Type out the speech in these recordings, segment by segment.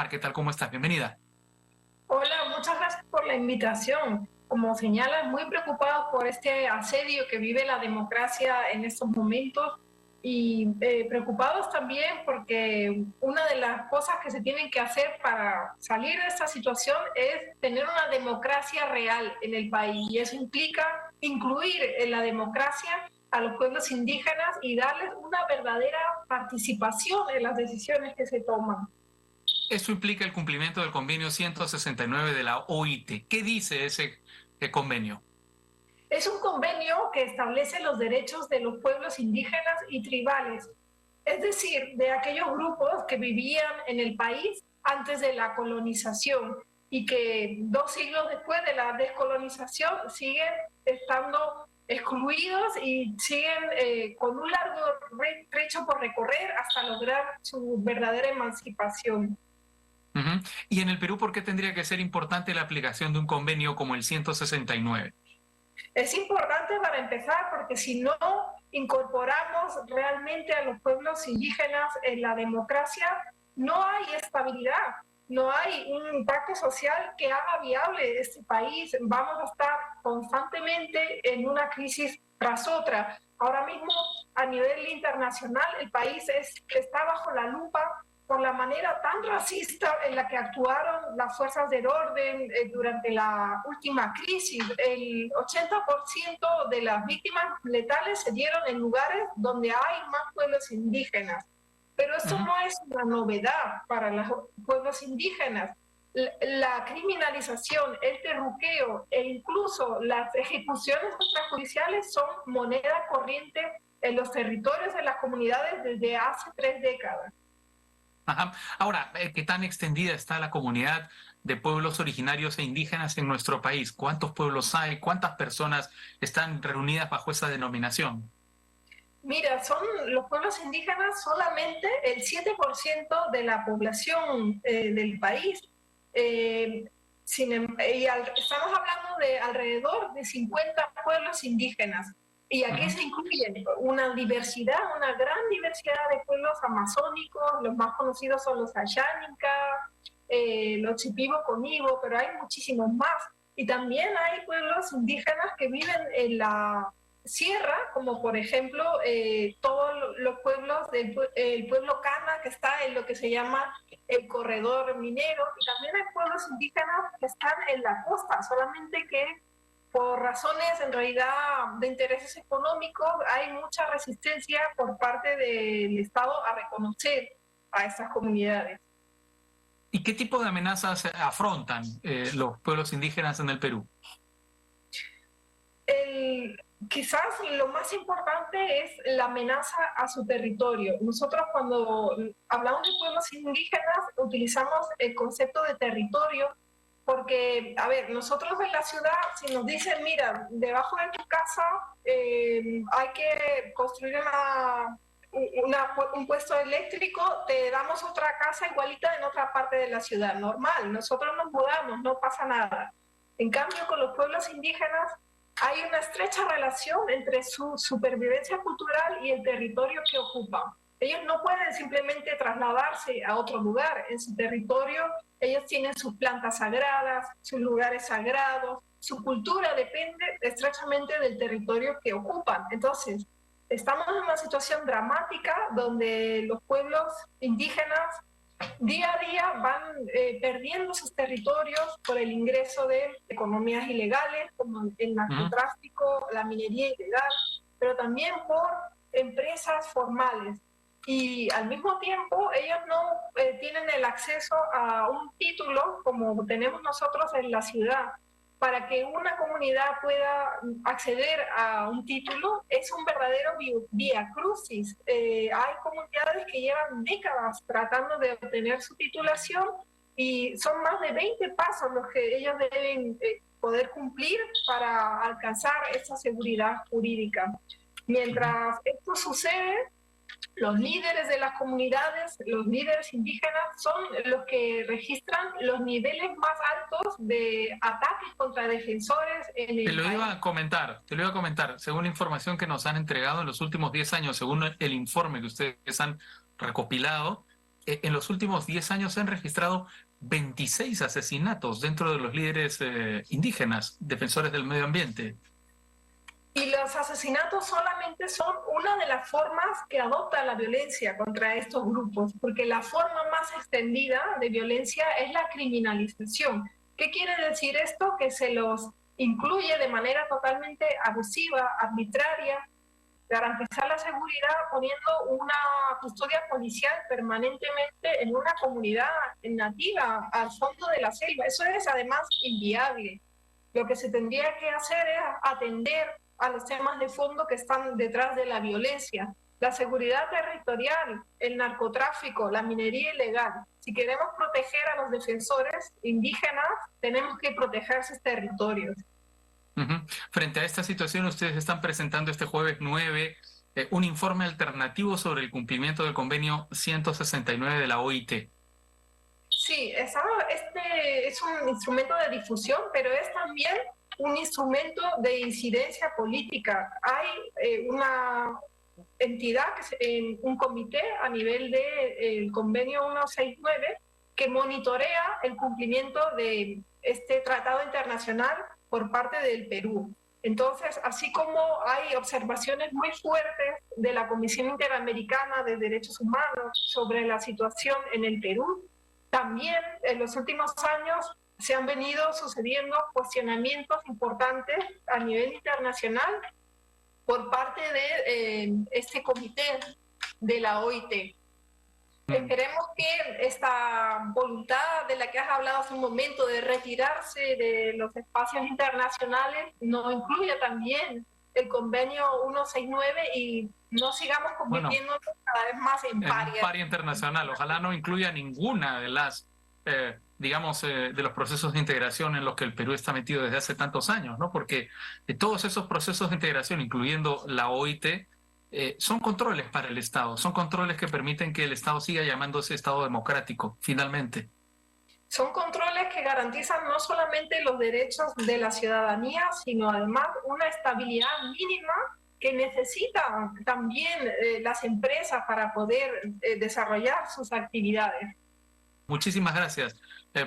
¿Qué tal? ¿Cómo estás? Bienvenida. Hola, muchas gracias por la invitación. Como señalas, muy preocupados por este asedio que vive la democracia en estos momentos y preocupados también porque una de las cosas que se tienen que hacer para salir de esta situación es tener una democracia real en el país y eso implica incluir en la democracia a los pueblos indígenas y darles una verdadera participación en las decisiones que se toman. Eso implica el cumplimiento del convenio 169 de la OIT. ¿Qué dice ese convenio? Es un convenio que establece los derechos de los pueblos indígenas y tribales, es decir, de aquellos grupos que vivían en el país antes de la colonización y que 2 siglos después de la descolonización siguen estando excluidos y siguen con un largo trecho por recorrer hasta lograr su verdadera emancipación. Ujú. Y en el Perú, ¿por qué tendría que ser importante la aplicación de un convenio como el 169? Es importante para empezar porque si no incorporamos realmente a los pueblos indígenas en la democracia, no hay estabilidad, no hay un impacto social que haga viable este país. Vamos a estar constantemente en una crisis tras otra. Ahora mismo, a nivel internacional, el país está bajo la lupa por la manera tan racista en la que actuaron las fuerzas del orden durante la última crisis. El 80% de las víctimas letales se dieron en lugares donde hay más pueblos indígenas. Pero esto Ujú. no es una novedad para los pueblos indígenas. La criminalización, el terruqueo e incluso las ejecuciones extrajudiciales son moneda corriente en los territorios de las comunidades desde hace 3 décadas. Ajá. Ahora, ¿qué tan extendida está la comunidad de pueblos originarios e indígenas en nuestro país? ¿Cuántos pueblos hay? ¿Cuántas personas están reunidas bajo esa denominación? Mira, son los pueblos indígenas solamente el 7% de la población del país. Eh, Estamos hablando de alrededor de 50 pueblos indígenas. Y aquí Ujú. se incluyen una diversidad, una gran diversidad de pueblos amazónicos. Los más conocidos son los Ayánica, los Chipibo Conibo, pero hay muchísimos más. Y también hay pueblos indígenas que viven en la sierra, como por ejemplo todos los pueblos el pueblo Cana, que está en lo que se llama el corredor minero, y también hay pueblos indígenas que están en la costa, solamente que por razones en realidad de intereses económicos hay mucha resistencia por parte del Estado a reconocer a estas comunidades. ¿Y qué tipo de amenazas afrontan los pueblos indígenas en el Perú? el, Quizás lo más importante es la amenaza a su territorio. Nosotros cuando hablamos de pueblos indígenas utilizamos el concepto de territorio porque, a ver, nosotros en la ciudad, si nos dicen, mira, debajo de tu casa hay que construir un puesto eléctrico, te damos otra casa igualita en otra parte de la ciudad, normal, nosotros nos mudamos, no pasa nada. En cambio, con los pueblos indígenas hay una estrecha relación entre su supervivencia cultural y el territorio que ocupan. Ellos no pueden simplemente trasladarse a otro lugar. En su territorio, ellos tienen sus plantas sagradas, sus lugares sagrados. Su cultura depende estrechamente del territorio que ocupan. Entonces, estamos en una situación dramática donde los pueblos indígenas día a día van perdiendo sus territorios por el ingreso de economías ilegales como el Ujú. narcotráfico, la minería ilegal, pero también por empresas formales. Y al mismo tiempo ellos no tienen el acceso a un título como tenemos nosotros en la ciudad. Para que una comunidad pueda acceder a un título es un verdadero vía crucis. Hay comunidades que llevan décadas tratando de obtener su titulación y son más de 20 pasos los que ellos deben poder cumplir para alcanzar esa seguridad jurídica. Ujú. Mientras esto sucede, los líderes de las comunidades, los líderes indígenas, son los que registran los niveles más altos de ataques contra defensores en Te el lo iba país. a comentar, te lo iba a comentar, según la información que nos han entregado en los últimos 10 años, según el informe que ustedes han recopilado, en los últimos 10 años se han registrado 26 asesinatos dentro de los líderes indígenas, defensores del medio ambiente. Y los asesinatos solamente son una de las formas que adopta la violencia contra estos grupos, porque la forma más extendida de violencia es la criminalización. ¿Qué quiere decir esto? Que se los incluye de manera totalmente abusiva, arbitraria, garantizar la seguridad poniendo una custodia policial permanentemente en una comunidad nativa al fondo de la selva. Eso es además inviable. Lo que se tendría que hacer es atender a los temas de fondo que están detrás de la violencia, la seguridad territorial, el narcotráfico, la minería ilegal. Si queremos proteger a los defensores indígenas, tenemos que proteger sus territorios. Frente a esta situación, ustedes están presentando este jueves 9 un informe alternativo sobre el cumplimiento del convenio 169 de la OIT. Sí, este es un instrumento de difusión, pero es también un instrumento de incidencia política. Hay una entidad, un comité a nivel del convenio 169 que monitorea el cumplimiento de este tratado internacional por parte del Perú. Entonces, así como hay observaciones muy fuertes de la Comisión Interamericana de Derechos Humanos sobre la situación en el Perú, también en los últimos años se han venido sucediendo cuestionamientos importantes a nivel internacional por parte de este comité de la OIT. Esperemos que esta voluntad de la que has hablado hace un momento de retirarse de los espacios internacionales no incluya también el convenio 169 y no sigamos convirtiéndonos cada vez más en paria. Paria internacional. Ojalá no incluya ninguna de las, de los procesos de integración en los que el Perú está metido desde hace tantos años, ¿no? Porque todos esos procesos de integración, incluyendo la OIT, son controles para el Estado, son controles que permiten que el Estado siga llamándose Estado democrático, finalmente. Son controles que garantizan no solamente los derechos de la ciudadanía, sino además una estabilidad mínima que necesitan también las empresas para poder desarrollar sus actividades. Muchísimas gracias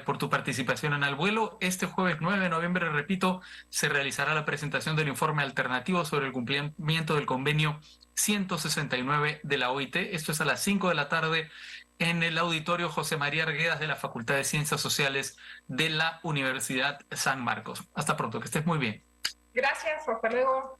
por tu participación en Al Vuelo. Este jueves 9 de noviembre, repito, se realizará la presentación del informe alternativo sobre el cumplimiento del convenio 169 de la OIT. Esto es a las 5 de la tarde en el auditorio José María Arguedas de la Facultad de Ciencias Sociales de la Universidad San Marcos. Hasta pronto, que estés muy bien. Gracias, hasta luego.